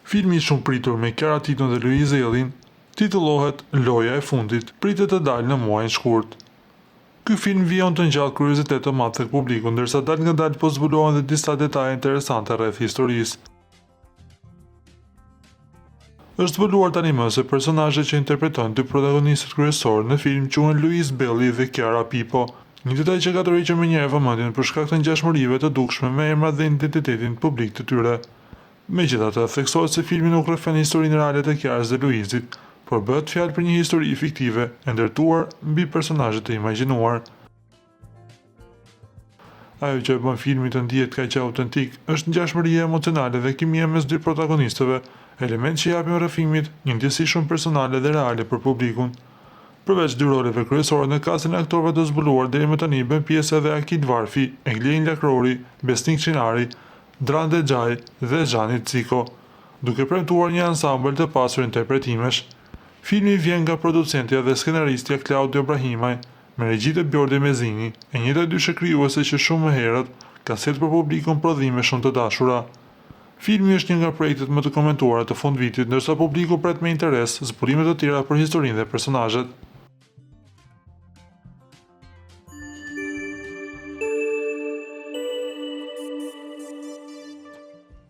Filmi i shumë pritur me Kiara Titon dhe Luiz Ellin titullohet Loja e fundit, pritet të dalë në muajin shkurt. Ky film vijon të ngjall kuriozitet të madh tek publiku, ndërsa dal nga dal po zbulohen dhe disa detaje interesante rreth historisë. Është zbuluar tani më se personazhet që interpretojnë dy protagonistët kryesorë në film quhen Louise Belli dhe Chiara Pipo, një detaj që ka tërhequr menjëherë vëmendjen për shkak të ngjashmërive të dukshme me emrat dhe identitetin publik të tyre. Megjithatë, theksohet se filmi nuk rrëfen historinë reale të Kiarës dhe Luizit, por bëhet fjalë për një histori fiktive e ndërtuar mbi personazhe të imagjinuar. Ajo që e bën filmin të ndihet kaq autentik është ngjashmëria emocionale dhe kimia mes dy protagonistëve, element që japin rrëfimit një ndjesi shumë personale dhe reale për publikun. Përveç dy roleve kryesore në kastin e aktorëve të zbuluar deri më tani bën pjesë edhe Akil Varfi, Eglein Lakrori, Besnik Çinari, Drande Xhaj dhe Xhani Ciko, duke premtuar një ansambël të pasur interpretimesh. Filmi vjen nga producentja dhe skenaristja Claudio Brahimaj, me regji të Bjordi Mezini, e njëjta dy shkrijuese që shumë më herët ka sjellë për publikun prodhime shumë të dashura. Filmi është një nga projektet më të komentuara të fundvitit, ndërsa publiku pret me interes zbulime të tjera për historinë dhe personazhet.